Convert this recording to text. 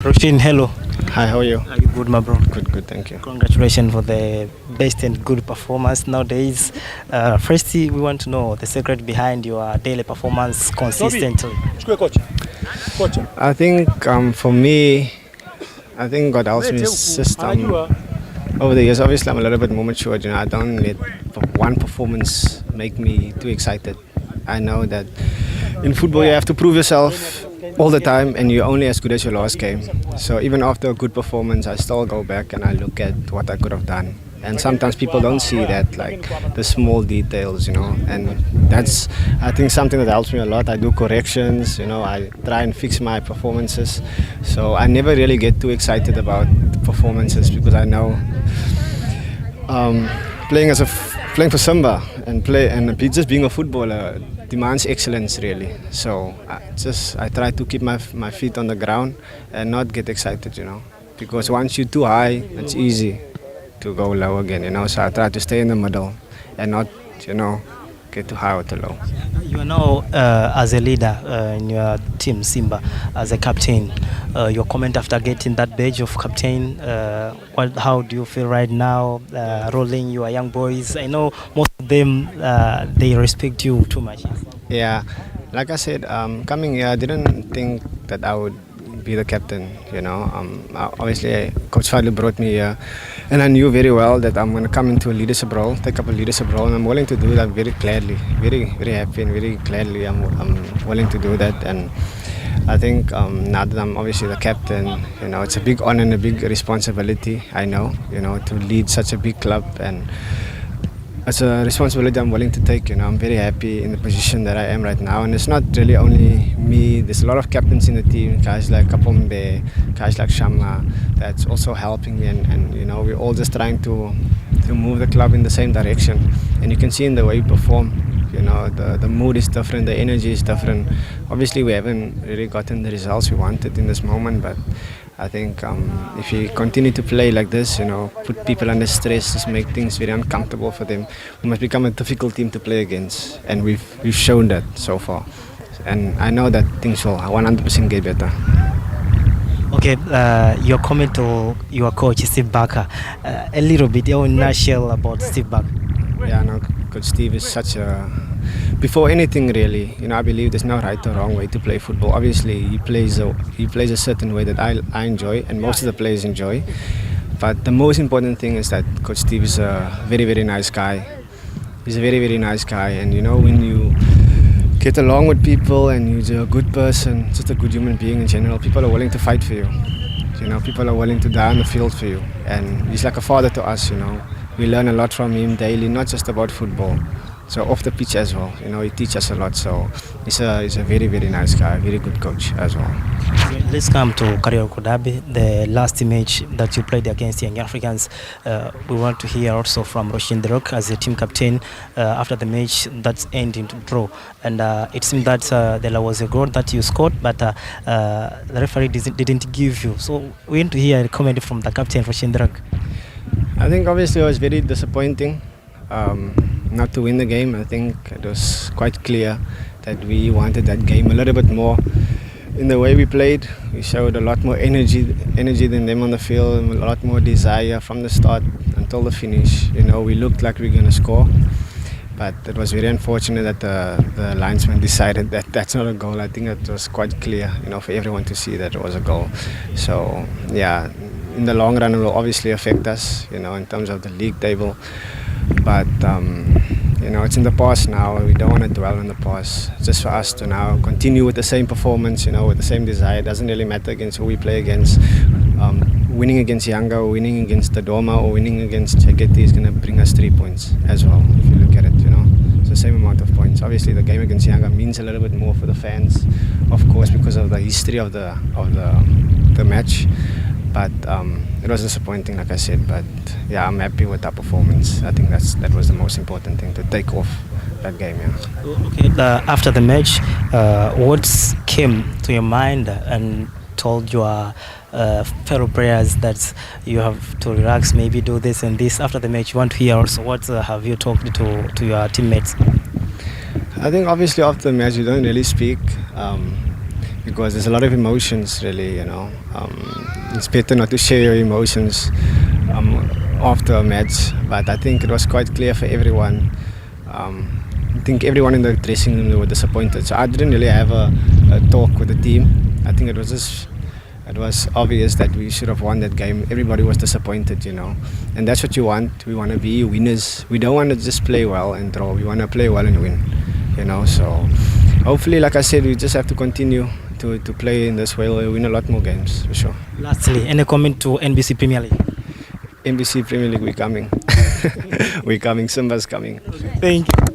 Rushine, hello. Hi, how are you? Are you good, my bro? Good, good, thank you. Congratulations for the best and good performance nowadays. Firstly, we want to know the secret behind your daily performance consistently. I think for me, I think God helps me is just over the years. Obviously, I'm a little bit more matured. I don't let one performance make me too excited. I know that in football you have to prove yourself all the time, and you're only as good as your last game. So even after a good performance, I still go back and I look at what I could have done. And sometimes people don't see that, like the small details, and that's, I think, something that helps me a lot. I do corrections, I try and fix my performances. So I never really get too excited about performances because I know um, playing playing for Simba and just being a footballer demands excellence really. So I try to keep my feet on the ground and not get excited, because once you're too high, it's easy to go low again, So I try to stay in the middle and not, get too high or too low. You are now as a leader in your team, Simba, as a captain. Your comment after getting that badge of captain, how do you feel right now, rolling your young boys? I know most of them, they respect you too much. Yeah, like I said, coming here, I didn't think that I would be the captain, Obviously, Coach Fadlu brought me here, and I knew very well that I'm going to come into a leadership role, take up a leadership role, and I'm willing to do that very gladly, very, very happy and very gladly. I'm willing to do that, and I think now that I'm obviously the captain, it's a big honor and a big responsibility, I know, to lead such a big club, and it's a responsibility I'm willing to take. I'm very happy in the position that I am right now, and it's not really only me. There's a lot of captains in the team, guys like Kapombe, guys like Shama, that's also helping me, and we're all just trying to move the club in the same direction. And you can see in the way we perform, the mood is different, the energy is different. Obviously, we haven't really gotten the results we wanted in this moment, but I think if you continue to play like this, put people under stress, just make things very uncomfortable for them, we must become a difficult team to play against, and we've shown that so far. And I know that things will 100% get better. Okay, your comment to your coach, Steve Barker, a little bit, in a nutshell about Steve Barker. Yeah, no, Coach Steve is such a... Before anything really, I believe there's no right or wrong way to play football. Obviously, he plays a certain way that I enjoy, and most of the players enjoy. But the most important thing is that Coach Steve is a very, very nice guy. He's a very, very nice guy, and when you get along with people and you're a good person, just a good human being in general, people are willing to fight for you. People are willing to die on the field for you, and he's like a father to us. We learn a lot from him daily, not just about football. So off the pitch as well, he teaches us a lot. So he's a very, very nice guy, very good coach as well. Let's come to Kariako Derby, the last match that you played against Young Africans. We want to hear also from Rushine as a team captain after the match that's ending to draw. And it seemed that there was a goal that you scored, but the referee didn't give you. So we want to hear a comment from the captain, Rushine. I think obviously it was very disappointing not to win the game. I think it was quite clear that we wanted that game a little bit more. In the way we played, we showed a lot more energy than them on the field, and a lot more desire from the start until the finish. We looked like we were going to score, but it was very unfortunate that the linesman decided that that's not a goal. I think it was quite clear, for everyone to see that it was a goal. So yeah, in the long run it will obviously affect us, in terms of the league table. But it's in the past now. We don't want to dwell on the past. It's just for us to now continue with the same performance, with the same desire. It doesn't really matter against who we play against. Winning against Yanga, or winning against Dodoma, or winning against Chageti is going to bring us 3 points as well, if you look at it, It's the same amount of points. Obviously, the game against Yanga means a little bit more for the fans, of course, because of the history of the match. But it was disappointing, like I said. But yeah, I'm happy with our performance. I think that was the most important thing, to take off that game. Yeah. Okay. After the match, what came to your mind and told your fellow players that you have to relax, maybe do this and this after the match? You want to hear also what have you talked to your teammates? I think obviously after the match you don't really speak. because there's a lot of emotions, really. It's better not to share your emotions after a match. But I think it was quite clear for everyone. I think everyone in the dressing room were disappointed. So I didn't really have a talk with the team. I think it was obvious that we should have won that game. Everybody was disappointed, and that's what you want. We want to be winners. We don't want to just play well and draw. We want to play well and win, So hopefully, like I said, we just have to continue to play in this way. We'll win a lot more games for sure. Lastly, any comment to NBC Premier League? NBC Premier League, we're coming. We're coming. Simba's coming. Thank you.